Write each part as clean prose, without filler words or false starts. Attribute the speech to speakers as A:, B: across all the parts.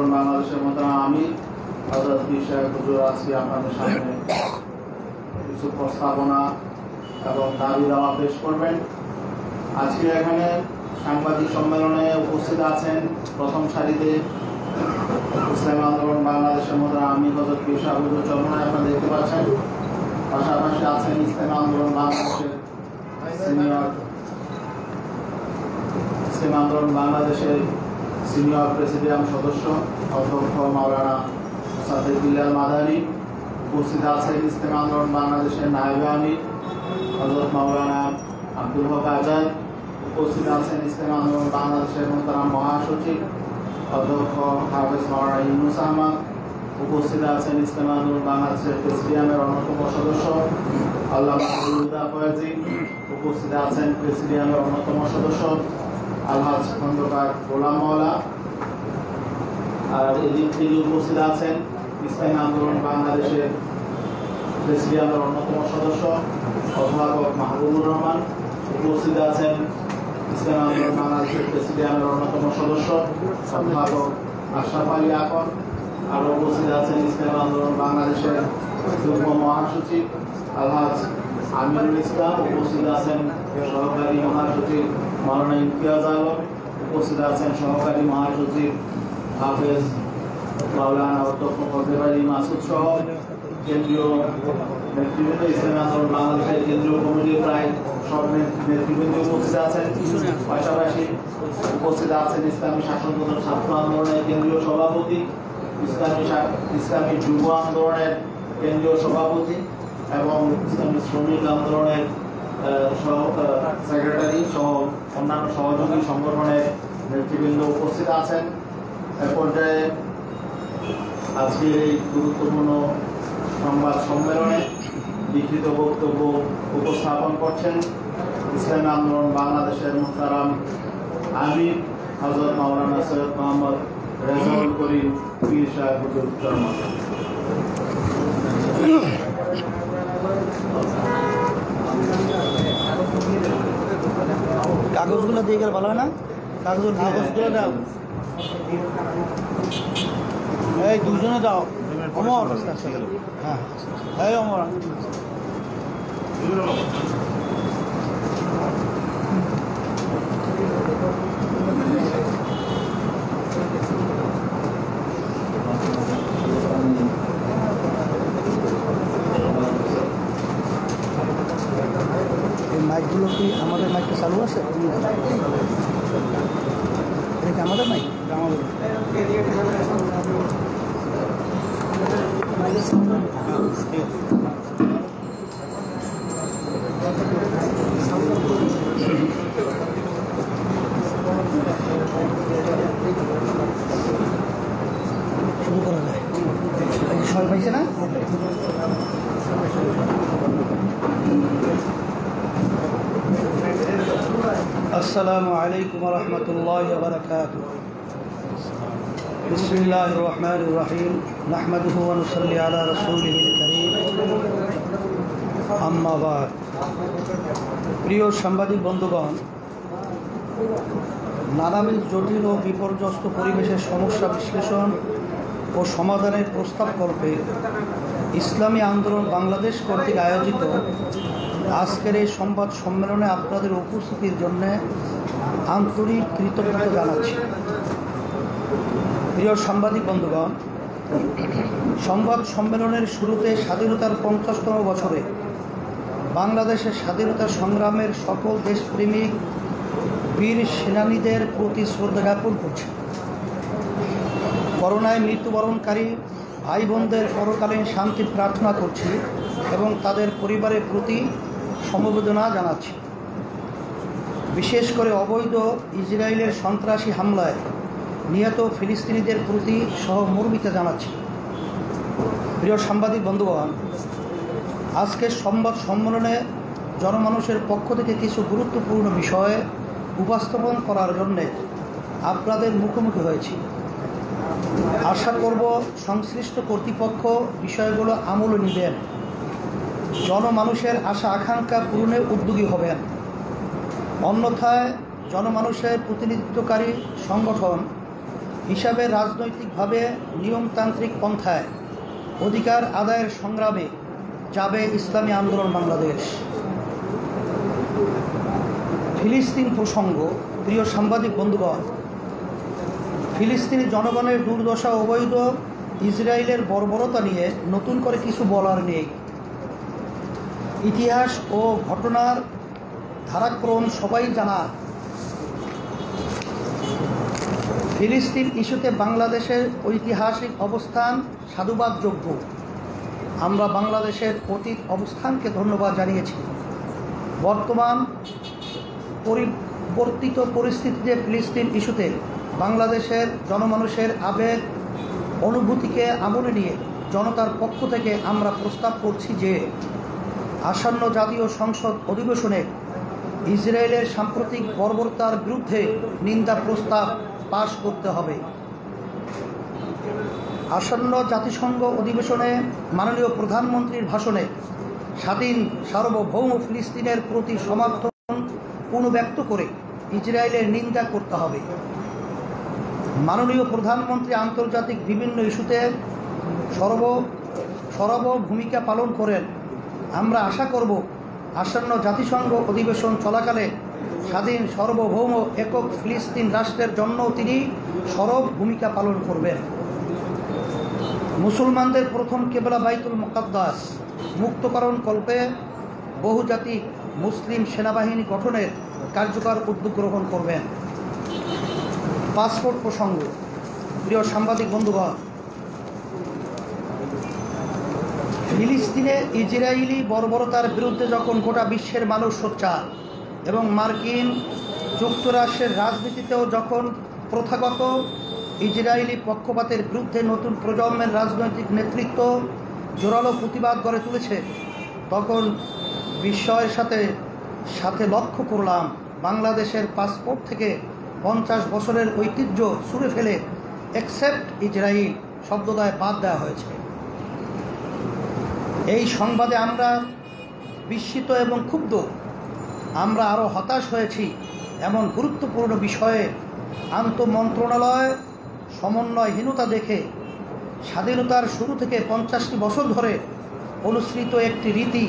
A: আন্দোলন বাংলাদেশের মোহতারাম আমির হযরত পীর সাহেব হুজুর আজকে আপনাদের সামনে কিছু প্রস্তাবনা এবং দাবি দাওয়া পেশ করবেন। আজকে এখানে সাংবাদিক সম্মেলনে উপস্থিত আছেন প্রথম সারিতে ইসলামী আন্দোলন বাংলাদেশের মোহতারাম আমির হযরত পীর সাহেব হুজুর চরমনায় আপনারা দেখতে পাচ্ছেন। পাশাপাশি আছেন ইসলামী আন্দোলন বাংলাদেশের সিনিয়র প্রেসিডিয়াম সদস্য অধ্যক্ষ মাওলানা সাদেক বিল্লাল মাদানী। উপস্থিত আছেন ইসলামী আন্দোলন বাংলাদেশের নায়েবে আমির হযরত মাওলানা আব্দুল হক আজাদ। উপস্থিত আছেন ইসলামী আন্দোলন বাংলাদেশের মোহতারাম মহাসচিব অধ্যক্ষ হাফেজ মাওলানা ইউনুস আহমদ। উপস্থিত আছেন ইসলামী আন্দোলন বাংলাদেশের প্রেসিডিয়ামের অন্যতম সদস্য আল্লামা হুদা ফয়েজি। উপস্থিত আছেন প্রেসিডিয়ামের অন্যতম সদস্য আলহাজ খন্দকার গোলাম মাওলা। আর এদিক থেকে উপস্থিত আছেন ইসলামী আন্দোলন বাংলাদেশের প্রেসিডিয়ামের অন্যতম সদস্য অধ্যাপক মাহবুবুর রহমান। উপস্থিত আছেন ইসলামী আন্দোলন বাংলাদেশের প্রেসিডিয়ামের অন্যতম সদস্য অধ্যাপক আশরাফ আলী আকন। আরও উপস্থিত আছেন ইসলামী আন্দোলন বাংলাদেশের যুগ্ম মহাসচিব আলহাজ আমিরুল ইসলাম। উপস্থিত আছেন সহকারী মহাসচিব মাওলানা ইমতিয়াজ আলম। উপস্থিত আছেন সহকারী মহাসচিব হাফেজ মাওলানা অধ্যক্ষ ফজলে আলী মাসুদ সহ কেন্দ্রীয় নেতৃবৃন্দ, ইসলামী আন্দোলন বাংলাদেশের কেন্দ্রীয় কমিটির প্রায় সব নেতৃবৃন্দ উপস্থিত আছেন। পাশাপাশি উপস্থিত আছেন ইসলামী শাসনতন্ত্র ছাত্র আন্দোলনের কেন্দ্রীয় সভাপতি, ইসলামী যুব আন্দোলনের কেন্দ্রীয় সভাপতি এবং ইসলামী শ্রমিক আন্দোলনের সেক্রেটারি সহ অন্যান্য সহযোগী সংগঠনের নেতৃবৃন্দ উপস্থিত আছেন। এ পর্যায়ে আজকের এই গুরুত্বপূর্ণ সংবাদ সম্মেলনে লিখিত বক্তব্য উপস্থাপন করছেন ইসলামী আন্দোলন বাংলাদেশের মোহতারাম আমির হযরত মাওলানা সৈয়দ মোহাম্মদ রেজাউল করিম পীর সাহেব হুজুর চরমনায়।
B: কাগজগুলো দিয়ে গেলে ভালো হয় না? কাগজগুলো দাও, এই দুজনে দাও। অমর, হ্যাঁ এই অমর, মাইকগুলো কি আমাদের মাইকটা চালু আছে? এটা কি আমাদের মাইক? শুরু করা যায়। সবাই পাইছে না? السلام عليكم ورحمة الله وبركاته. بسم الله الرحمن الرحيم. نحمده ونصلي على رسوله الكريم. أما بعد. প্রিয় সাংবাদিক বন্ধুগণ, নানাবিধ জটিল ও বিপর্যস্ত পরিবেশের সমস্যা বিশ্লেষণ ও সমাধানের প্রস্তাবকল্পে ইসলামী আন্দোলন বাংলাদেশ কর্তৃক আয়োজিত আজকের এই সংবাদ সম্মেলনে আপনাদের উপস্থিতির জন্য আন্তরিক কৃতজ্ঞতা জানাচ্ছি। প্রিয় সাংবাদিক বন্ধুগণ, সংবাদ সম্মেলনের শুরুতে স্বাধীনতার 50তম বছরে বাংলাদেশের স্বাধীনতা সংগ্রামের সকল দেশপ্রেমিক বীর সেনানীদের প্রতি শ্রদ্ধা জ্ঞাপন করছি। করোনায় মৃত্যুবরণকারী ভাই বোনদের পরকালীন শান্তি প্রার্থনা করছি এবং তাদের পরিবারের প্রতি সমবেদনা জানাচ্ছি। বিশেষ করে অবৈধ ইসরায়েলের সন্ত্রাসী হামলায় নিহত ফিলিস্তিনিদের প্রতি সহমর্মিতা জানাচ্ছি। প্রিয় সাংবাদিক বন্ধুগণ, আজকের সংবাদ সম্মেলনে জনমানুষের পক্ষ থেকে কিছু গুরুত্বপূর্ণ বিষয়ে উপস্থাপন করার জন্যে আপনাদের মুখোমুখি হয়েছি। আশা করব সংশ্লিষ্ট কর্তৃপক্ষ বিষয়গুলো আমলে নেবেন, জনমানুষের আশা আকাঙ্ক্ষা পূরণে উদ্যোগী হবেন। অন্যথায় জনমানুষের প্রতিনিধিত্বকারী সংগঠন হিসাবে রাজনৈতিকভাবে নিয়মতান্ত্রিক পন্থায় অধিকার আদায়ের সংগ্রামে যাবে ইসলামী আন্দোলন বাংলাদেশ। ফিলিস্তিন প্রসঙ্গ। প্রিয় সাংবাদিক বন্ধুগণ, ফিলিস্তিনি জনগণের দুর্দশা, অবৈধ ইসরায়েলের বর্বরতা নিয়ে নতুন করে কিছু বলার নেই। ইতিহাস ও ঘটনার ধারাক্রম সবাই জানা। ফিলিস্তিন ইস্যুতে বাংলাদেশের ঐতিহাসিক অবস্থান সাধুবাদযোগ্য। আমরা বাংলাদেশের অতীত অবস্থানকে ধন্যবাদ জানিয়েছি। বর্তমান পরিবর্তিত পরিস্থিতিতে ফিলিস্তিন ইস্যুতে বাংলাদেশের জনমানুষের আবেগ অনুভূতিকে আমলে নিয়ে জনতার পক্ষ থেকে আমরা প্রস্তাব করছি যে আসন্ন জাতীয় সংসদ অধিবেশনে ইসরায়েলের সাম্প্রতিক বর্বরতার বিরুদ্ধে নিন্দা প্রস্তাব পাশ করতে হবে। আসন্ন জাতিসংঘ অধিবেশনে মাননীয় প্রধানমন্ত্রীর ভাষণে স্বাধীন সার্বভৌম ফিলিস্তিনের প্রতি সমর্থন পুনর্ব্যক্ত করে ইসরায়েলের নিন্দা করতে হবে। মাননীয় প্রধানমন্ত্রী আন্তর্জাতিক বিভিন্ন ইস্যুতে সরব ভূমিকা পালন করেন। আমরা আশা করব আসন্ন জাতিসংঘ অধিবেশন চলাকালে স্বাধীন সার্বভৌম একক ফিলিস্তিন রাষ্ট্রের জন্য তিনি সরব ভূমিকা পালন করবেন। মুসলমানদের প্রথম কেবলা বাইতুল মুকাদ্দাস মুক্তকরণ কল্পে বহুজাতিক মুসলিম সেনাবাহিনী গঠনের কার্যকর উদ্যোগ গ্রহণ করবেন। পাসপোর্ট প্রসঙ্গ। প্রিয় সাংবাদিক বন্ধুগণ, ফিলিস্তিনে ইসরায়েলি বর্বরতার বিরুদ্ধে যখন গোটা বিশ্বের মানুষ সোচ্চার এবং মার্কিন যুক্তরাষ্ট্রের রাজনীতিতেও যখন প্রথাগত ইসরায়েলি পক্ষপাতের বিরুদ্ধে নতুন প্রজন্মের রাজনৈতিক নেতৃত্ব জোরালো প্রতিবাদ গড়ে তুলেছে, তখন বিস্ময়ের সাথে লক্ষ্য করলাম বাংলাদেশের পাসপোর্ট থেকে 50 বছরের ঐতিহ্য ছুঁড়ে ফেলে অ্যাকসেপ্ট ইসরায়েল শব্দদ্বয় বাদ দেওয়া হয়েছে। এই সংবাদে আমরা বিস্মিত এবং ক্ষুব্ধ। আমরা আরও হতাশ হয়েছি এমন গুরুত্বপূর্ণ বিষয়ে আন্তঃমন্ত্রণালয় সমন্বয়হীনতা দেখে স্বাধীনতার শুরু থেকে 50টি বছর ধরে অনুসৃত একটি রীতি,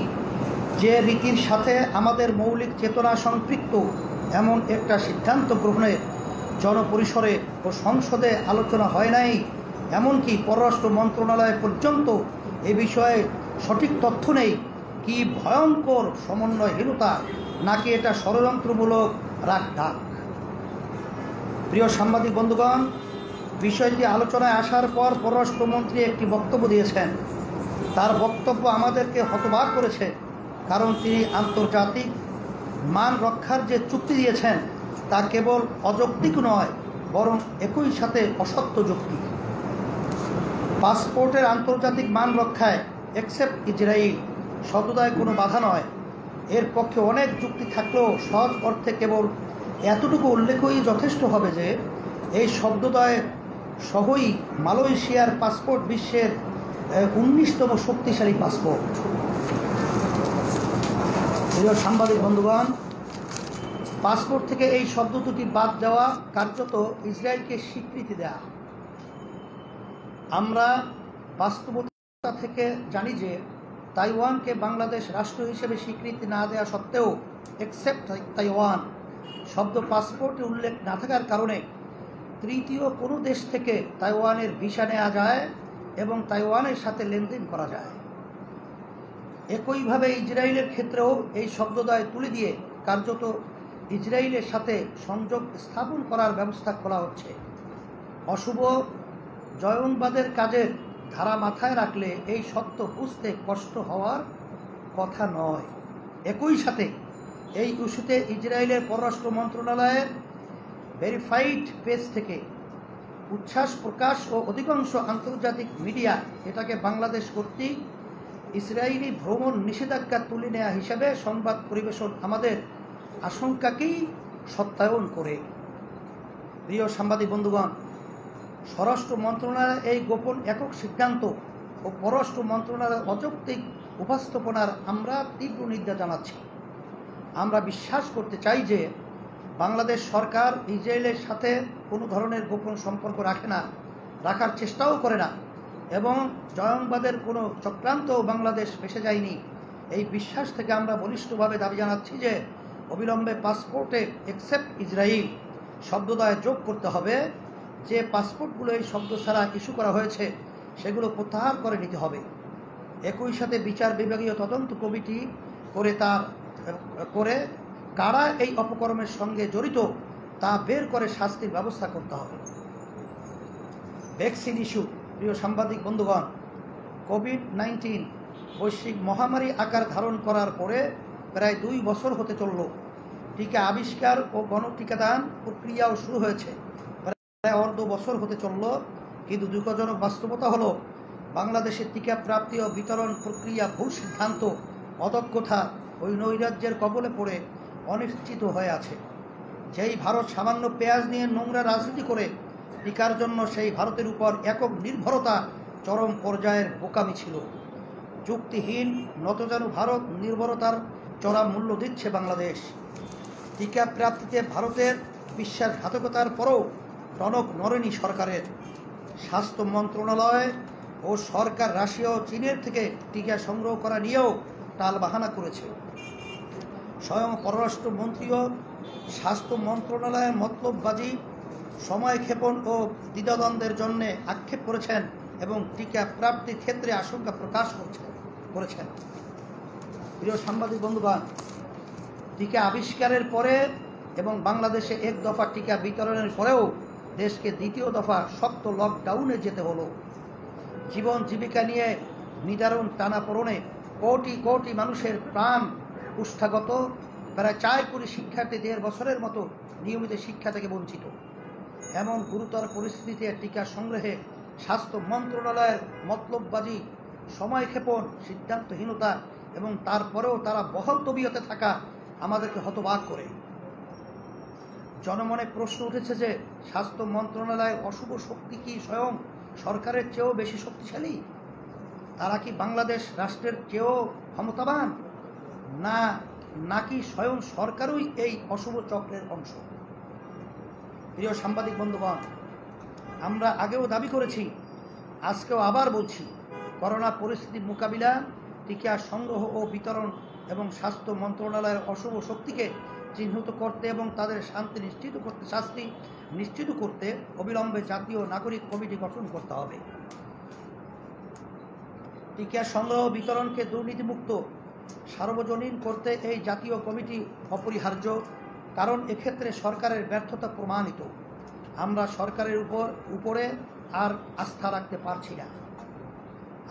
B: যে রীতির সাথে আমাদের মৌলিক চেতনা সম্পৃক্ত, এমন একটা সিদ্ধান্ত গ্রহণে জনপরিসরে ও সংসদে আলোচনা হয় নাই। এমনকি পররাষ্ট্র মন্ত্রণালয় পর্যন্ত এ বিষয়ে সঠিক তথ্য নেই। কি ভয়ঙ্কর সমন্বয়হীনতা, নাকি এটা ষড়যন্ত্রমূলক রাখঢাক। প্রিয় সাংবাদিক বন্ধুগণ, বিষয়টি আলোচনায় আসার পর পররাষ্ট্রমন্ত্রী একটি বক্তব্য দিয়েছেন। তার বক্তব্য আমাদেরকে হতবাক করেছে, কারণ তিনি আন্তর্জাতিক মান রক্ষার যে চুক্তি দিয়েছেন তা কেবল অযৌক্তিক নয়, বরং একই সাথে অসত্য যুক্তি। পাসপোর্টের আন্তর্জাতিক মান রক্ষায় অ্যাকসেপ্ট ইসরায়েল শব্দদ্বয় কোনো বাধা নয়। এর পক্ষে অনেক যুক্তি থাকলেও সহজ অর্থে কেবল এতটুকু উল্লেখই যথেষ্ট হবে যে এই শব্দদ্বয় সহই মালয়েশিয়ার পাসপোর্ট বিশ্বের 19তম শক্তিশালী পাসপোর্ট। প্রিয় সাংবাদিক বন্ধুগণ, পাসপোর্ট থেকে এই শব্দ দুটি বাদ দেওয়া কার্যত ইসরায়েলকে স্বীকৃতি দেয়া। আমরা বাস্তবতা থেকে জানি যে তাইওয়ানকে বাংলাদেশ রাষ্ট্র হিসেবে স্বীকৃতি না দেওয়া সত্ত্বেও অ্যাকসেপ্ট তাইওয়ান শব্দ পাসপোর্টে উল্লেখ না থাকার কারণে তৃতীয় কোনো দেশ থেকে তাইওয়ানের ভিসা নেওয়া যায় এবং তাইওয়ানের সাথে লেনদেন করা যায়। একইভাবে ইসরায়েলের ক্ষেত্রেও এই শব্দদ্বয় তুলে দিয়ে কার্যত ইসরায়েলের সাথে সংযোগ স্থাপন করার ব্যবস্থা করা হচ্ছে। অশুভ জয়নবাদের কাজের ধারা মাথায় রাখলে এই সত্য বুঝতে কষ্ট হওয়ার কথা নয়। একই সাথে এই ইস্যুতে ইসরায়েলের পররাষ্ট্র মন্ত্রণালয়ের ভেরিফাইড পেজ থেকে উচ্ছ্বাস প্রকাশ ও অধিকাংশ আন্তর্জাতিক মিডিয়া এটাকে বাংলাদেশ কর্তৃক ইসরায়েলি ভ্রমণ নিষেধাজ্ঞা তুলে নেওয়া হিসাবে সংবাদ পরিবেশন আমাদের আশঙ্কাকেই সত্যায়ন করে। প্রিয় সাংবাদিক বন্ধুগণ, স্বরাষ্ট্র মন্ত্রণালয়ের এই গোপন একক সিদ্ধান্ত ও পররাষ্ট্র মন্ত্রণালয়ের অযৌক্তিক উপস্থাপনার আমরা তীব্র নিন্দা জানাচ্ছি। আমরা বিশ্বাস করতে চাই যে বাংলাদেশ সরকার ইসরায়েলের সাথে কোনো ধরনের গোপন সম্পর্ক রাখে না, রাখার চেষ্টাও করে না, এবং জঙ্গিবাদের কোনো চক্রান্তও বাংলাদেশ ফেঁসে যায়নি। এই বিশ্বাস থেকে আমরা বলিষ্ঠভাবে দাবি জানাচ্ছি যে অবিলম্বে পাসপোর্টে এক্সেপ্ট ইসরায়েল শব্দদ্বয় যোগ করতে হবে। যে পাসপোর্টগুলো এই শব্দ ছাড়া ইস্যু করা হয়েছে সেগুলো প্রত্যাহার করে নিতে হবে। একই সাথে বিচার বিভাগীয় তদন্ত কমিটি করে কারা এই অপকর্মের সঙ্গে জড়িত তা বের করে শাস্তির ব্যবস্থা করতে হবে। Vaccine issue. প্রিয় সাংবাদিক বন্ধুগণ, কোভিড-19 বৈশ্বিক মহামারী আকার ধারণ করার পরে প্রায় 2 বছর হতে চলল। টিকা আবিষ্কার ও গণটিকাদান প্রক্রিয়াও শুরু হয়েছে, প্রায় অর্ধ বছর হতে চলল। কিন্তু দুঃখজনক বাস্তবতা হলো বাংলাদেশের টিকা প্রাপ্তি ও বিতরণ প্রক্রিয়া ভুল সিদ্ধান্ত, অদক্ষতা ওই নৈরাজ্যের কবলে পড়ে অনিশ্চিত হয়ে আছে। যেই ভারত সামান্য পেঁয়াজ নিয়ে নোংরা রাজনীতি করে টিকার জন্য সেই ভারতের উপর একক নির্ভরতা চরম পর্যায়ের বোকামি ছিল। যুক্তিহীন নতজানু ভারত নির্ভরতার চড়া মূল্য দিচ্ছে বাংলাদেশ। টিকা প্রাপ্তিতে ভারতের বিশ্বাসঘাতকতার পরও টনক নড়েনি সরকারের। স্বাস্থ্য মন্ত্রণালয় ও সরকার রাশিয়া ও চীনের থেকে টিকা সংগ্রহ করা নিয়েও টালবাহানা করেছে। স্বয়ং পররাষ্ট্রমন্ত্রীও স্বাস্থ্য মন্ত্রণালয়ের মতলববাজি, সময়ক্ষেপণ ও দ্বিধাদ্বন্দ্বের জন্য আক্ষেপ করেছেন এবং টিকা প্রাপ্তির ক্ষেত্রে আশঙ্কা প্রকাশ করেছেন। প্রিয় সাংবাদিক বন্ধুগণ, টিকা আবিষ্কারের পরে এবং বাংলাদেশে এক দফা টিকা বিতরণের পরেও দেশকে দ্বিতীয় দফা শক্ত লকডাউনে যেতে হলো। জীবন জীবিকা নিয়ে নিদারুণ টানাপোড়েনে কোটি কোটি মানুষের প্রাণ কুষ্ঠাগত। প্রায় 4 কোটি শিক্ষার্থী 1.5 বছরের মতো নিয়মিত শিক্ষা থেকে বঞ্চিত। এমন গুরুতর পরিস্থিতিতে টিকা সংগ্রহে স্বাস্থ্য মন্ত্রণালয়ের মতলববাজি, সময়ক্ষেপণ, সিদ্ধান্তহীনতা এবং তারপরেও তারা বহাল তবিয়তে থাকা আমাদেরকে হতবাক করে। জনমনে প্রশ্ন উঠেছে যে স্বাস্থ্য মন্ত্রণালয়ের অশুভ শক্তি কি স্বয়ং সরকারের চেয়েও বেশি শক্তিশালী? তারা কি বাংলাদেশ রাষ্ট্রের চেয়েও ক্ষমতাবান, নাকি স্বয়ং সরকারই এই অশুভ চক্রের অংশ? প্রিয় সাংবাদিক বন্ধুগণ, আমরা আগেও দাবি করেছি, আজকেও আবার বলছি, করোনা পরিস্থিতির মোকাবিলা, টিকা সংগ্রহ ও বিতরণ এবং স্বাস্থ্য মন্ত্রণালয়ের অশুভ শক্তিকে চিহ্নিত করতে এবং তাদের শাস্তি নিশ্চিত করতে অবিলম্বে জাতীয় নাগরিক কমিটি গঠন করতে হবে। টিকা সংগ্রহ বিতরণকে দুর্নীতিমুক্ত সার্বজনীন করতে এই জাতীয় কমিটি অপরিহার্য, কারণ এক্ষেত্রে সরকারের ব্যর্থতা প্রমাণিত। আমরা সরকারের উপরে আর আস্থা রাখতে পারছি না।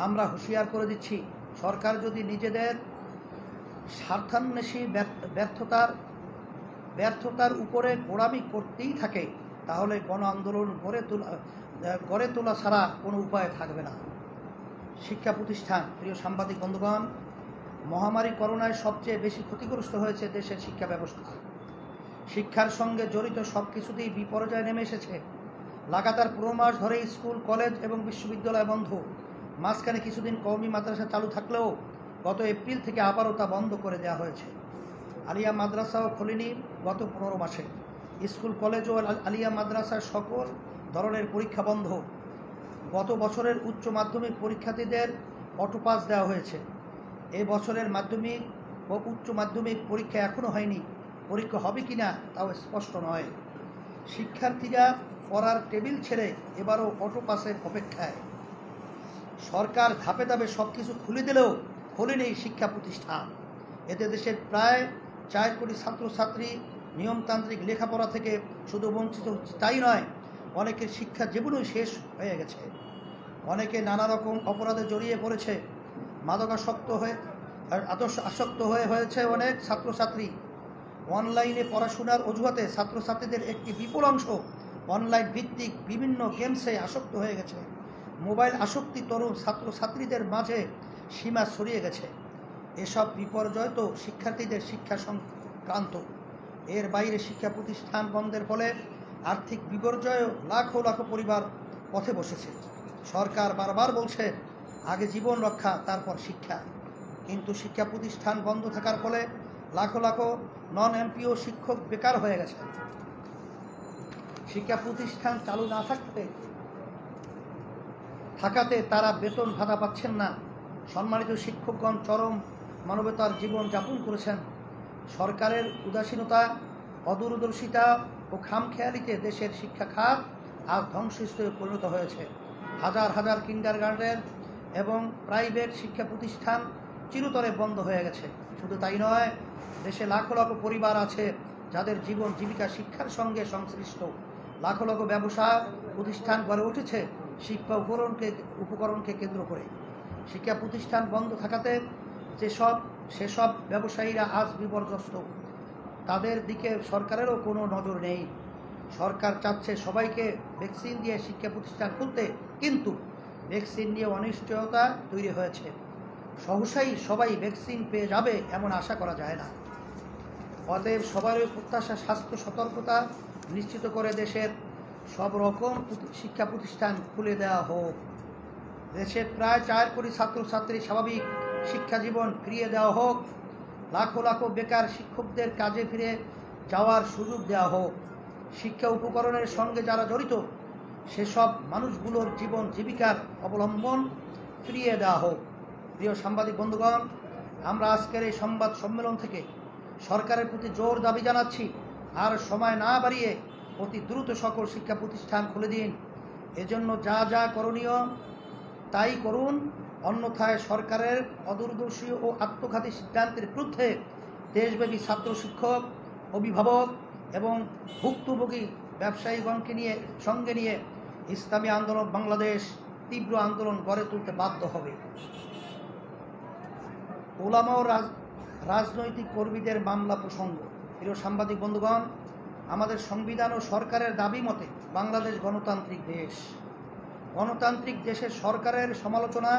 B: আমরা হুঁশিয়ার করে দিচ্ছি, সরকার যদি নিজেদের স্বার্থান্বেষী ব্যর্থতার উপরে গোড়ামি করতেই থাকে, তাহলে গণ আন্দোলন গড়ে তোলা ছাড়া কোনো উপায় থাকবে না। শিক্ষা প্রতিষ্ঠান। প্রিয় সাংবাদিক বন্ধুগণ, মহামারী করোনায় সবচেয়ে বেশি ক্ষতিগ্রস্ত হয়েছে দেশের শিক্ষা ব্যবস্থা। শিক্ষার সঙ্গে জড়িত সব কিছুতেই বিপর্যয় নেমে এসেছে। লাগাতার 15 মাস ধরে স্কুল, কলেজ এবং বিশ্ববিদ্যালয় বন্ধ। মাঝখানে কিছুদিন কওমি মাদ্রাসা চালু থাকলেও গত এপ্রিল থেকে আবারও তা বন্ধ করে দেওয়া হয়েছে। আলিয়া মাদ্রাসাও খোলেনি গত 15 মাসে। স্কুল, কলেজ ও আলিয়া মাদ্রাসার সকল ধরনের পরীক্ষা বন্ধ। গত বছরের উচ্চ মাধ্যমিক পরীক্ষার্থীদের অটোপাস দেওয়া হয়েছে। এই বছরের মাধ্যমিক ও উচ্চ মাধ্যমিক পরীক্ষা এখনও হয়নি। পরীক্ষা হবে কিনা তাও স্পষ্ট নয়। শিক্ষার্থীরা পড়ার টেবিল ছেড়ে এবারও অটোপাসের অপেক্ষায়। সরকার ধাপে ধাপে সব কিছু খুলে দিলেও খোলেনি শিক্ষা প্রতিষ্ঠান। এতে দেশের প্রায় 4 কোটি ছাত্রছাত্রী নিয়মতান্ত্রিক লেখাপড়া থেকে শুধু বঞ্চিত হচ্ছে তাই নয়, অনেকের শিক্ষা জীবনই শেষ হয়ে গেছে। অনেকে নানা রকম অপরাধে জড়িয়ে পড়েছে। আসক্ত হয়েছে অনেক ছাত্রছাত্রী। অনলাইনে পড়াশোনার অজুহাতে ছাত্রছাত্রীদের একটি বিপুল অংশ অনলাইন ভিত্তিক বিভিন্ন গেমসে আসক্ত হয়ে গেছে। মোবাইল আসক্তি তরুণ ছাত্রছাত্রীদের মাঝে সীমা ছড়িয়ে গেছে। এসব বিপর্যয় তো শিক্ষার্থীদের শিক্ষা সংক্রান্ত। এর বাইরে শিক্ষা প্রতিষ্ঠান বন্ধের ফলে আর্থিক বিপর্যয়ে লাখো লাখো পরিবার পথে বসেছে। সরকার বারবার বলছে আগে জীবন রক্ষা, তারপর শিক্ষা, কিন্তু শিক্ষা প্রতিষ্ঠান বন্ধ থাকার ফলে লাখো লাখো নন এমপিও শিক্ষক বেকার হয়ে গেছে। শিক্ষা প্রতিষ্ঠান চালু না থাকাতে তারা বেতন ভাতা পাচ্ছেন না। সম্মানিত শিক্ষকগণ চরম মানবতার জীবন যাপন করেছেন। সরকারের উদাসীনতা, অদূরদর্শিতা ও খামখেয়ালিতে দেশের শিক্ষা খাত আজ ধ্বংসস্তূপে পরিণত হয়েছে। হাজার হাজার কিন্ডারগার্টেন এবং প্রাইভেট শিক্ষা প্রতিষ্ঠান চিরতরে বন্ধ হয়ে গেছে। শুধু তাই নয়, দেশে লাখো লাখো পরিবার আছে যাদের জীবন জীবিকা শিক্ষার সঙ্গে সংশ্লিষ্ট। লাখো লাখো ব্যবসা প্রতিষ্ঠান গড়ে উঠেছে শিক্ষা উপকরণকে কেন্দ্র করে। শিক্ষা প্রতিষ্ঠান বন্ধ থাকাতে সেসব ব্যবসায়ীরা আজ বিপর্যস্ত। তাদের দিকে সরকারেরও কোনো নজর নেই। সরকার চাচ্ছে সবাইকে ভ্যাকসিন দিয়ে শিক্ষা প্রতিষ্ঠান খুলতে, কিন্তু ভ্যাকসিন নিয়ে অনিশ্চয়তা তৈরি হয়েছে। সহসাই সবাই ভ্যাকসিন পেয়ে যাবে এমন আশা করা যায় না। অতএব সবারই প্রত্যাশা স্বাস্থ্য সতর্কতা নিশ্চিত করে দেশের সব রকম শিক্ষা প্রতিষ্ঠান খুলে দেওয়া হোক। দেশের প্রায় 4 কোটি ছাত্রছাত্রী স্বাভাবিক শিক্ষা জীবন ফিরিয়ে দেওয়া হোক। লাখো লাখো বেকার শিক্ষকদের কাজে ফিরে যাওয়ার সুযোগ দেওয়া হোক। শিক্ষা উপকরণের সঙ্গে যারা জড়িত সেসব মানুষগুলোর জীবন জীবিকার অবলম্বন ফিরিয়ে দেওয়া হোক। প্রিয় সাংবাদিক বন্ধুগণ, আমরা আজকের এই সংবাদ সম্মেলন থেকে সরকারের প্রতি জোর দাবি জানাচ্ছি, আর সময় না বাড়িয়ে অতি দ্রুত সকল শিক্ষা প্রতিষ্ঠান খুলে দিন। এজন্য যা যা করণীয় তাই করুন, অন্যথায় সরকারের অদূরদর্শী ও আত্মঘাতী সিদ্ধান্তের বিরুদ্ধে দেশব্যাপী ছাত্র শিক্ষক, অভিভাবক এবং ভুক্তভোগী ব্যবসায়ীগণকে সঙ্গে নিয়ে ইসলামী আন্দোলন বাংলাদেশ তীব্র আন্দোলন গড়ে তুলতে বাধ্য হবে। ওলামা ও রাজনৈতিক কর্মীদের মামলা প্রসঙ্গ। প্রিয় সাংবাদিক বন্ধুগণ, আমাদের সংবিধান ও সরকারের দাবি মতে বাংলাদেশ গণতান্ত্রিক দেশ। গণতান্ত্রিক দেশের সরকারের সমালোচনা,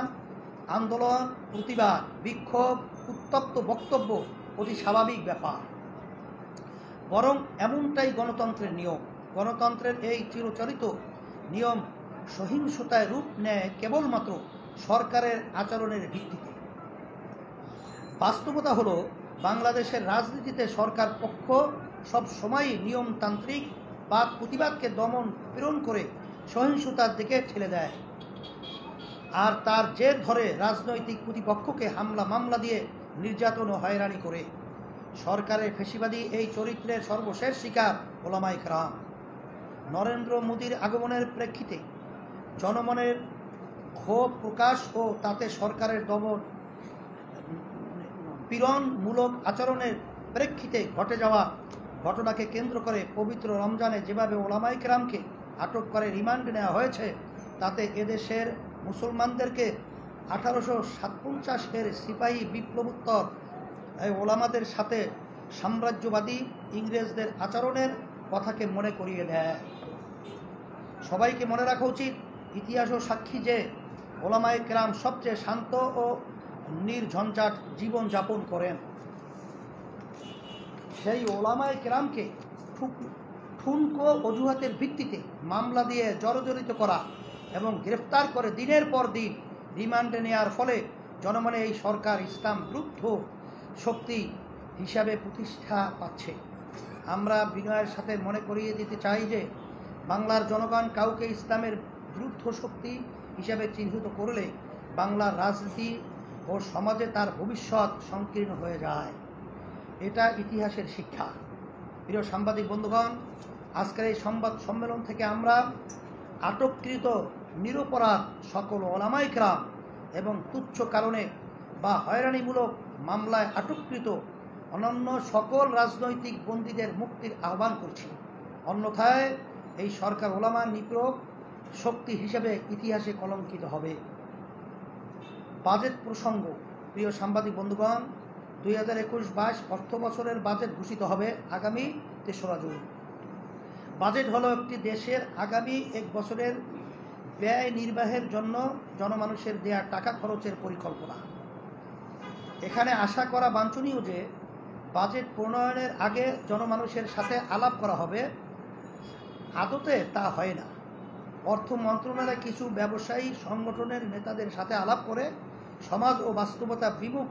B: আন্দোলন, প্রতিবাদ, বিক্ষোভ, উত্তপ্ত বক্তব্য অতি স্বাভাবিক ব্যাপার। বরং এমনটাই গণতন্ত্রের নিয়ম। গণতন্ত্রের এই চিরচরিত নিয়ম সহিংসতায় রূপ নেয় কেবলমাত্র সরকারের আচরণের ভিত্তিতে। বাস্তবতা হলো, বাংলাদেশের রাজনীতিতে সরকার পক্ষ সব সময়ই নিয়মতান্ত্রিক বাদ প্রতিবাদকে দমন পীড়ন করে সহিংসতার দিকে ঠেলে দেয়, আর তার জের ধরে রাজনৈতিক প্রতিপক্ষকে হামলা মামলা দিয়ে নির্যাতন ও হয়রানি করে। সরকারের ফ্যাসিবাদী এই চরিত্রের সর্বশেষ শিকার ওলামায়ে কেরাম। নরেন্দ্র মোদীর আগমনের প্রেক্ষিতে জনমনের ক্ষোভ প্রকাশ ও তাতে সরকারের দমন পীড়নমূলক আচরণের প্রেক্ষিতে ঘটে যাওয়া ঘটনাকে কেন্দ্র করে পবিত্র রমজানে যেভাবে ওলামায়ে কেরামকে আটক করে রিমান্ডে নেওয়া হয়েছে, তাতে এদেশের মুসলমানদেরকে 1857-এর সিপাহী বিপ্লবোত্তর ওলামাদের সাথে সাম্রাজ্যবাদী ইংরেজদের আচরণের কথাকে মনে করিয়ে দেয়। সবাইকে মনে রাখা উচিত, ইতিহাসও সাক্ষী যে ওলামায়ে কেরাম সবচেয়ে শান্ত ও নির্ঝঞ্ঝাট জীবন যাপন করেন। সেই ওলামায়ে কেরামকে ঠুনকো অজুহাতের ভিত্তিতে মামলা দিয়ে জড়জড়িত করা এবং গ্রেফতার করে দিনের পর দিন রিমান্ডে নেওয়ার ফলে জনমনে এই সরকার ইসলাম বিরুদ্ধ শক্তি হিসাবে প্রতিষ্ঠা পাচ্ছে। আমরা বিনয়ের সাথে মনে করিয়ে দিতে চাই যে বাংলার জনগণ কাউকে ইসলামের বিরুদ্ধ শক্তি হিসাবে চিহ্নিত করলে বাংলার রাজনীতি ও সমাজে তার ভবিষ্যৎ সংকীর্ণ হয়ে যায়। এটা ইতিহাসের শিক্ষা। প্রিয় সাংবাদিক বন্ধুগণ, আজকের এই সংবাদ সম্মেলন থেকে আমরা আটককৃত নিরপরাধ সকল ওলামায়ে কেরাম এবং তুচ্ছ কারণে বা হয়রানিমূলক মামলায় আটককৃত অনন্য সকল রাজনৈতিক বন্দীদের মুক্তির আহ্বান করছি। অন্যথায় এই সরকার ওলামা নিপীড়ক শক্তি হিসেবে ইতিহাসে কলঙ্কিত হবে। বাজেট প্রসঙ্গ। প্রিয় সাংবাদিক বন্ধুগণ, 2021-22 অর্থ বছরের বাজেট ঘোষিত হবে আগামী 3রা জুন। বাজেট হলো একটি দেশের আগামী 1 বছরের ব্যয় নির্বাহের জন্য জনমানুষের দেয়া টাকা খরচের পরিকল্পনা। এখানে আশা করা বাঞ্ছনীয় যে বাজেট প্রণয়নের আগে জনমানুষের সাথে আলাপ করা হবে। আদতে তা হয় না। অর্থ মন্ত্রণালয় কিছু ব্যবসায়ী সংগঠনের নেতাদের সাথে আলাপ করে সমাজ ও বাস্তবতা বিমুখ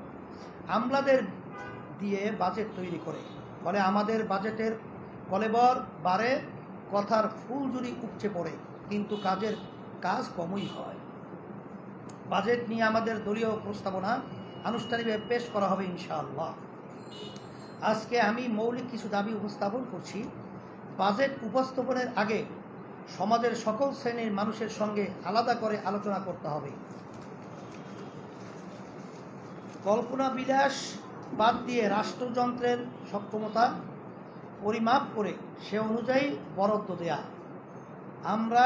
B: আমলাদের দিয়ে বাজেট তৈরি করে, ফলে আমাদের বাজেটের কলেবর বাড়ে, কথার ফুলঝুরি উপচে পড়ে, কিন্তু কাজ কমই হয়। বাজেট নিয়ে আমাদের দলীয় প্রস্তাবনা আনুষ্ঠানিকভাবে পেশ করা হবে ইনশাআল্লাহ। আজকে আমি মৌলিক কিছু দাবি উপস্থাপন করছি। বাজেট উপস্থাপনের আগে সমাজের সকল শ্রেণীর মানুষের সঙ্গে আলাদা করে আলোচনা করতে হবে। কল্পনা বিলাস বাদ দিয়ে রাষ্ট্রযন্ত্রের সক্ষমতা পরিমাপ করে সে অনুযায়ী বরাদ্দ দেয়া। আমরা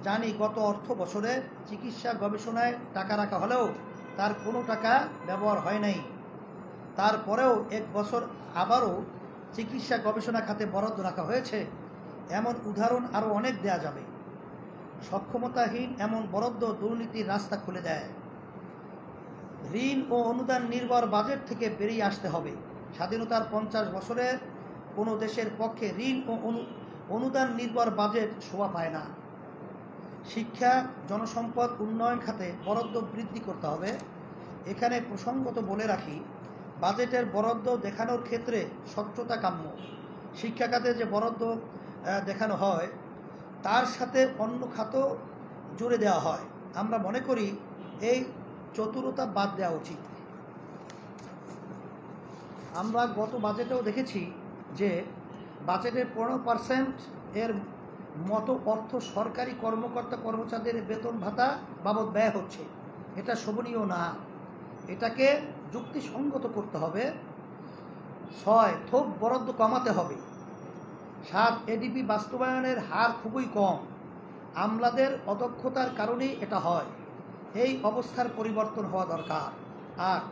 B: জানি গত অর্থ বছরে চিকিৎসা গবেষণায় টাকা রাখা হলেও তার কোনো টাকা ব্যবহার হয় নাই। তারপরেও এক বছর আবারও চিকিৎসা গবেষণা খাতে বরাদ্দ রাখা হয়েছে, এমন উদাহরণ আরও অনেক দেয়া যাবে। সক্ষমতাহীন এমন বরাদ্দ দুর্নীতির রাস্তা খুলে দেয়। ঋণ ও অনুদান নির্ভর বাজেট থেকে বেরিয়ে আসতে হবে। স্বাধীনতার 50 বছরে কোনো দেশের পক্ষে ঋণ ও অনুদান নির্ভর বাজেট শোভা পায় না। শিক্ষা জনসম্পদ উন্নয়ন খাতে বরাদ্দ বৃদ্ধি করতে হবে। এখানে প্রসঙ্গত বলে রাখি, বাজেটের বরাদ্দ দেখানোর ক্ষেত্রে স্বচ্ছতা কাম্য। শিক্ষা খাতে যে বরাদ্দ দেখানো হয় তার সাথে অন্য খাতও জুড়ে দেওয়া হয়। আমরা মনে করি এই চতুরতা বাদ দেওয়া উচিত। আমরা গত বাজেটেও দেখেছি যে বাজেটের 15% এর মতো অর্থ সরকারি কর্মকর্তা কর্মচারীদের বেতন ভাতা বাবদ ব্যয় হচ্ছে। এটা শোভনীয় না, এটাকে যুক্তিসঙ্গত করতে হবে। 6 থোক বরাদ্দ কমাতে হবে। 7 এডিপি বাস্তবায়নের হার খুবই কম, আমলাদের অদক্ষতার কারণেই এটা হয়। এই অবস্থার পরিবর্তন হওয়া দরকার। 8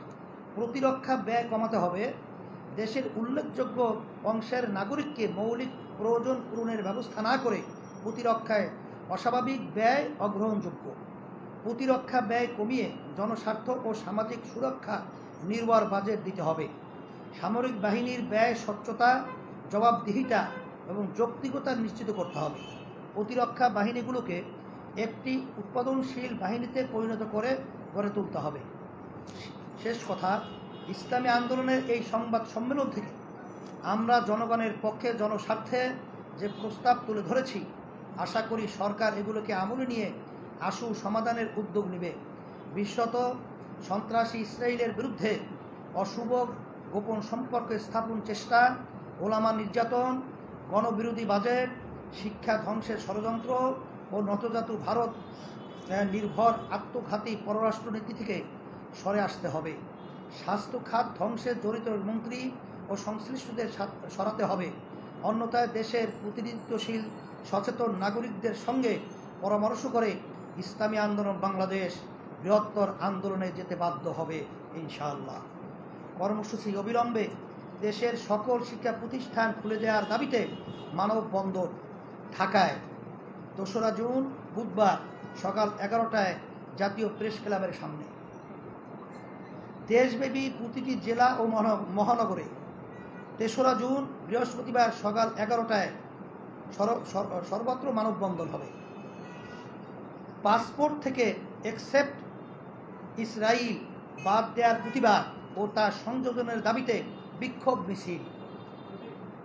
B: প্রতিরক্ষা ব্যয় কমাতে হবে। দেশের উল্লেখযোগ্য অংশের নাগরিককে মৌলিক প্রয়োজন পূরণের ব্যবস্থা না করে প্রতিরক্ষায় অস্বাভাবিক ব্যয় অগ্রহণযোগ্য। প্রতিরক্ষা ব্যয় কমিয়ে জনস্বার্থ ও সামাজিক সুরক্ষা নির্ভর বাজেট দিতে হবে। সামরিক বাহিনীর ব্যয় স্বচ্ছতা, জবাবদিহিতা এবং যৌক্তিকতা নিশ্চিত করতে হবে। প্রতিরক্ষা বাহিনীগুলোকে একটি উৎপাদনশীল বাহিনীতে পরিণত করে গড়ে তুলতে হবে। শেষ কথা, ইসলামী আন্দোলনের এই সংবাদ সম্মেলন থেকে আমরা জনগণের পক্ষে জনস্বার্থে যে প্রস্তাব তুলে ধরেছি, আশা করি সরকার এগুলোকে আমলে নিয়ে আশু সমাধানের উদ্যোগ নেবে। বিশেষত সন্ত্রাসী ইসরায়েলের বিরুদ্ধে অশুভ গোপন সম্পর্ক স্থাপন চেষ্টা, ওলামা নির্যাতন, গণবিরোধী বাজেট, শিক্ষা ধ্বংসের ষড়যন্ত্র ও নতজাতু ভারত নির্ভর আত্মঘাতী পররাষ্ট্রনীতি থেকে সরে আসতে হবে। স্বাস্থ্য খাত ধ্বংসে জড়িত মন্ত্রী ও সংশ্লিষ্টদের সরাতে হবে। অন্যথায় দেশের প্রতিনিধিত্বশীল সচেতন নাগরিকদের সঙ্গে পরামর্শ করে ইসলামী আন্দোলন বাংলাদেশ বৃহত্তর আন্দোলনে যেতে বাধ্য হবে ইনশাআল্লাহ। কর্মসূচি অবিলম্বে দেশের সকল শিক্ষা প্রতিষ্ঠান খুলে দেওয়ার দাবিতে মানববন্ধন ঢাকায় 2রা জুন বুধবার সকাল 11টায় জাতীয় প্রেস ক্লাবের সামনে। দেশব্যাপী প্রতিটি জেলা ও মহানগরে 3রা জুন বৃহস্পতিবার সকাল 11টায় সর্বত্র মানববন্ধন হবে। পাসপোর্ট থেকে এক্সেপ্ট ইসরায়েল বাদ দেওয়ার প্রতিবাদ ও তার সংযোজনের দাবিতে বিক্ষোভ মিছিল।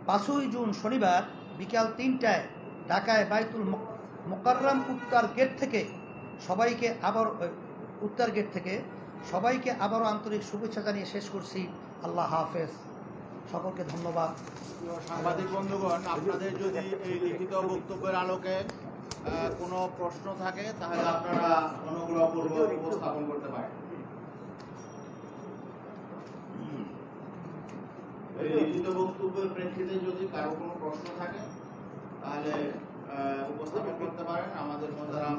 B: 5ই জুন শনিবার বিকাল 3টায় ঢাকায় বাইতুল মোকাররম উত্তর গেট থেকে সবাইকে আবারও আন্তরিক শুভেচ্ছা জানিয়ে শেষ করছি। আল্লাহ হাফেজ। সকলকে ধন্যবাদ।
A: সাংবাদিক বন্ধুগণ, আপনাদের যদি এই লিখিত বক্তব্যের আলোকে কোনো প্রশ্ন থাকে তাহলে আপনারা অনুগ্রহপূর্বক উপস্থাপন করতে পারেন। এই লিখিত বক্তব্যের প্রেক্ষিতে যদি কারো কোনো প্রশ্ন থাকে তাহলে উপস্থাপন করতে পারেন। আমাদের মোহতারাম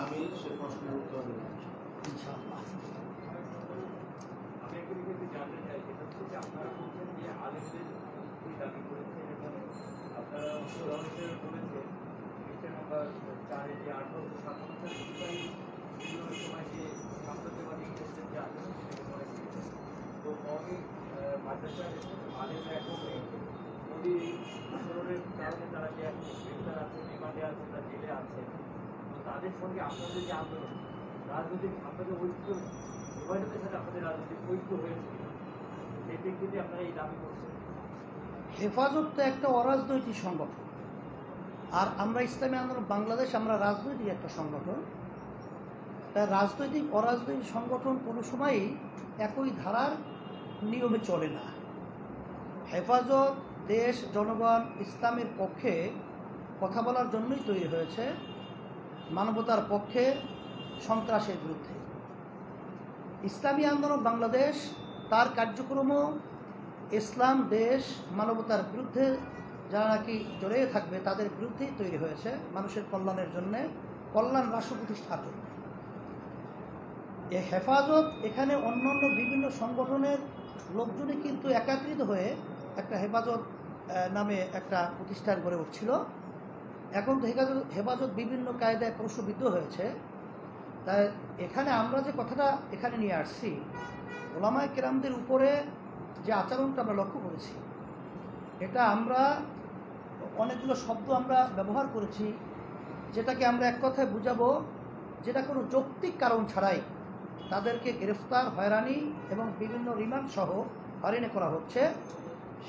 A: আমি সে প্রশ্নের উত্তর দেব ইনশাআল্লাহ।
C: আমি একটু জানতে চাই, সেটা হচ্ছে যে আপনারা বলছেন যে আলেমদের দাবি করেছেন এবং আপনারা বলেছেন পৃষ্ঠা নম্বর 4 যে 1857 জুলাই বিপ্লবের সময় যে সাম্রাজ্যবাদী ইংরেজদের যে আন্দোলন সেটাকে মনে করেছে। তো অনেক মাদ্রাসার আলেমরা এখন নদী আন্দোলনের কারণে তারা যে এখন গ্রেপ্তার আছে, রিমান্ডে আছে, তারা জেলে আছে। তো তাদের সঙ্গে আপনাদের যে আন্দোলন, রাজনৈতিক আপনাদের ঐক্য উভয়দের সাথে আপনাদের রাজনৈতিক ঐক্য হয়েছে, সেই প্রেক্ষিতে আপনারা এই দাবি করছেন?
B: হেফাজত তো একটা অরাজনৈতিক সংগঠন, আর আমরা ইসলামী আন্দোলন বাংলাদেশ আমরা রাজনৈতিক একটা সংগঠন। তাই রাজনৈতিক অরাজনৈতিক সংগঠন কোনো সময়ই একই ধারার নিয়মে চলে না। হেফাজত দেশ, জনগণ, ইসলামের পক্ষে কথা বলার জন্যই তৈরি হয়েছে, মানবতার পক্ষে, সন্ত্রাসের বিরুদ্ধে। ইসলামী আন্দোলন বাংলাদেশ তার কার্যক্রমও ইসলাম, দেশ, মানবতার বিরুদ্ধে যারা নাকি জড়িয়ে থাকবে তাদের বিরুদ্ধেই তৈরি হয়েছে, মানুষের কল্যাণের জন্যে, কল্যাণ রাষ্ট্র প্রতিষ্ঠার জন্য। এই হেফাজত এখানে অন্যান্য বিভিন্ন সংগঠনের লোকজনই কিন্তু একত্রিত হয়ে একটা হেফাজত নামে একটা প্রতিষ্ঠান গড়ে উঠছিল। এখন তো হেফাজত বিভিন্ন কায়দায় প্রশ্নবিদ্ধ হয়েছে। তাই এখানে আমরা যে কথাটা এখানে নিয়ে আসছি, ওলামায়ে কেরামদের উপরে যে আচরণটা আমরা লক্ষ্য করেছি, এটা আমরা অনেকগুলো শব্দ আমরা ব্যবহার করেছি, যেটাকে আমরা এক কথায় বুঝাবো, যেটা কোনো যৌক্তিক কারণ ছাড়াই তাদেরকে গ্রেফতার, হয়রানি এবং বিভিন্ন রিমান্ড সহ হয়রানি করা হচ্ছে।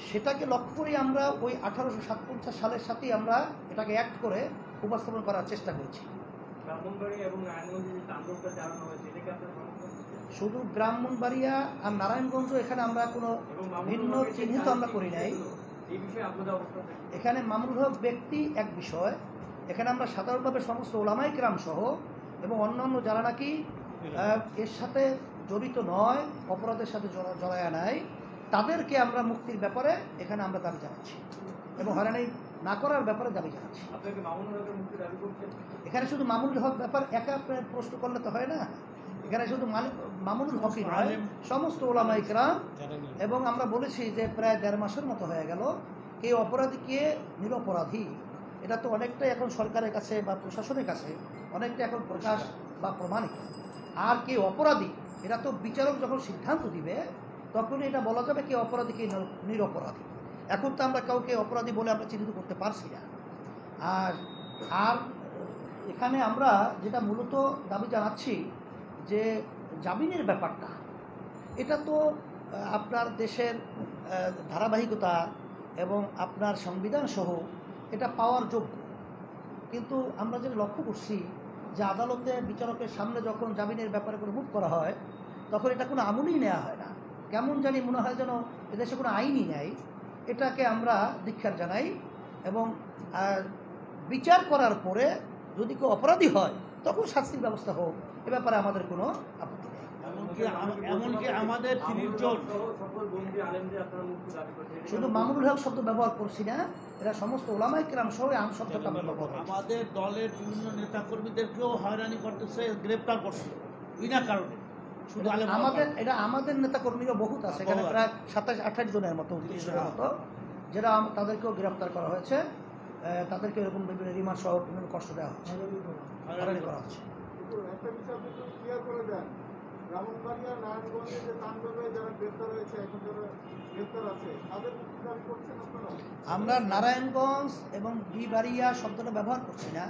B: সেটাকে লক্ষ্য করেই আমরা ওই 1857 সালের সাথেই আমরা এটাকে অ্যাক্ট করে উপস্থাপন করার চেষ্টা করছি।
C: ব্রাহ্মণবাড়িয়া এবং নারায়ণগঞ্জে যে তাণ্ডবটা চালানো হয়েছে, এটাকে আপনারা সমর্থন করছেন?
B: শুধু ব্রাহ্মণবাড়িয়া আর নারায়ণগঞ্জ এখানে আমরা কোনো ভিন্ন চিহ্নিত আমরা করি নাই।
C: এই বিষয়ে আপনাদের অবস্থা?
B: এখানে মামুনুল হক ব্যক্তি এক বিষয়, এখানে আমরা সাধারণভাবে সমস্ত ওলামায়ে কেরাম সহ এবং অন্যান্য যারা নাকি এর সাথে জড়িত নয়, অপরাধের সাথে জড়ায়া নাই, তাদেরকে আমরা মুক্তির ব্যাপারে এখানে আমরা দাবি জানাচ্ছি এবং হয়রানি না করার ব্যাপারে দাবি জানাচ্ছি।
C: আপনাকে মামুনুল হকের মুক্তি দাবি করছেন?
B: এখানে শুধু মামুনুল হক ব্যাপার একা প্রশ্ন করলে তো হয় না। এখানে শুধু মামুনুল হকই নয়, সমস্ত ওলামায়ে কেরাম। এবং আমরা বলেছি যে প্রায় 1.5 মাসের মতো হয়ে গেল, কে অপরাধী কে নিরপরাধী এটা তো অনেকটাই এখন সরকারের কাছে বা প্রশাসনের কাছে অনেকটা এখন প্রকাশ বা প্রমাণিত। আর কে অপরাধী এটা তো বিচারক যখন সিদ্ধান্ত দিবে তখনই এটা বলা যাবে কে অপরাধী কে নিরপরাধী। এখন তো আমরা কাউকে অপরাধী বলে আমরা চিহ্নিত করতে পারছি না। আর এখানে আমরা যেটা মূলত দাবি জানাচ্ছি যে জামিনের ব্যাপারটা, এটা তো আপনার দেশের ধারাবাহিকতা এবং আপনার সংবিধান সহ এটা পাওয়ার যোগ্য। কিন্তু আমরা যেটা লক্ষ্য করছি যে আদালতে বিচারকের সামনে যখন জামিনের ব্যাপারে কোনো মুভ করা হয় তখন এটা কোনো আমলই নেওয়া হয় না। কেমন জানি মনে হয় যেন এদেশে কোনো আইনই নেই। এটাকে আমরা ধিক্কার জানাই এবং বিচার করার পরে যদি কেউ অপরাধী হয় তখন শাস্তির ব্যবস্থা হোক, এ ব্যাপারে আমাদের কোনো আপত্তি নেই।
D: এমনকি আমাদের
B: শুধু মামুনুল হক শব্দ ব্যবহার করছি না, এরা সমস্ত ওলামায়ে কেরাম সহ আম শব্দটা ব্যবহার করছে।
D: আমাদের দলের বিভিন্ন নেতাকর্মীদেরকেও হয়রানি করতেছে, গ্রেপ্তার করছে বিনা কারণে। শুধু
B: আমাদের নেতাকর্মীরা বহুত আছে, এখানে প্রায় 27-28 জনের মতো, 29 জনের মতো, যারা তাদেরকেও গ্রেপ্তার করা হয়েছে, তাদেরকে এরকম বিভিন্ন রিমান্ড সহ বিভিন্ন কষ্ট দেওয়া হচ্ছে, হয়রানি করা হচ্ছে।
E: একটা বিষয় আপনি একটু ক্লিয়ার করে দেন, ব্রাহ্মণবাড়িয়া, নারায়ণগঞ্জে যে তাণ্ডবে যারা গ্রেপ্তার হয়েছে, এখন যারা গ্রেপ্তার আছে, তাদের মুক্তি দাবি করছেন আপনারা?
B: আমরা নারায়ণগঞ্জ এবং বিবাড়িয়া শব্দটা ব্যবহার করছি না।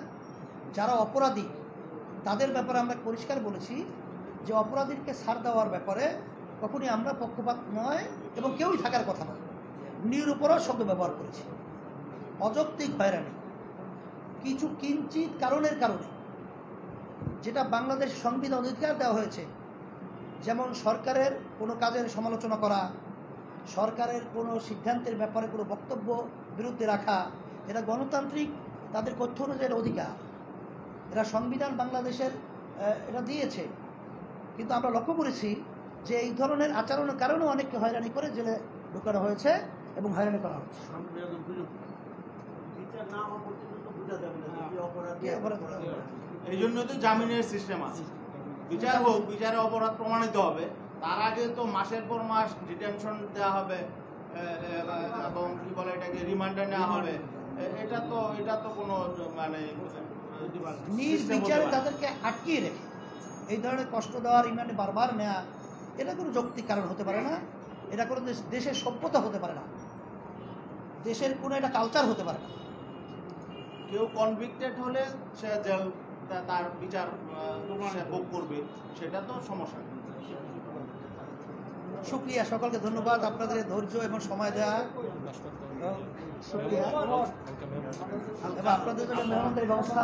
B: যারা অপরাধী তাদের ব্যাপারে আমরা পরিষ্কার বলেছি যে অপরাধীকে ছাড় দেওয়ার ব্যাপারে কখনই আমরা পক্ষপাত নয় এবং কেউই থাকার কথা না। নিরপরাধ শব্দ ব্যবহার করেছি। অযৌক্তিক হয়রানি কিছু কিঞ্চিত কারণের কারণে, যেটা বাংলাদেশ সংবিধান অধিকার দেওয়া হয়েছে, যেমন সরকারের কোনো কাজের সমালোচনা করা, সরকারের কোনো সিদ্ধান্তের ব্যাপারে কোনো বক্তব্য বিরুদ্ধে রাখা, এটা গণতান্ত্রিক তাদের তথ্য অনুযায়ী অধিকার, এরা সংবিধান বাংলাদেশের এটা দিয়েছে। কিন্তু আমরা লক্ষ্য করেছি যে এই ধরনের আচরণের কারণে অনেককে হয়রানি করে জেলে ঢোকানো হয়েছে এবং হয়রানি করা হচ্ছে।
F: এই জন্য তো জামিনের সিস্টেম আছে। বিচার হোক, বিচারে অপরাধ প্রমাণিত হবে, তার আগে তো মাসের পর মাস ডিটেনশন দেওয়া হবে এবং কি বলে এটাকে রিমান্ডে নেওয়া হবে। এটা তো কোনো মানে
B: নির্বিচারে তাদেরকে আটকিয়ে রেখে এই ধরনের কষ্ট দেওয়া, রিমান্ডে বারবার নেওয়া, এটা কোনো যৌক্তিক কারণ হতে পারে না। এটা কোনো দেশের সভ্যতা হতে পারে না, দেশের কোনো এটা কালচার হতে পারে না।
F: কেউ কনভিক্টেড হলে সে জেল তার বিচার ভোগ করবে, সেটা তো সমস্যা।
B: শুক্রিয়া, সকলকে ধন্যবাদ আপনাদের ধৈর্য এবং সময় দেওয়া। শুক্রিয়া এবং আপনাদের জন্য মেহমানদের ব্যবস্থা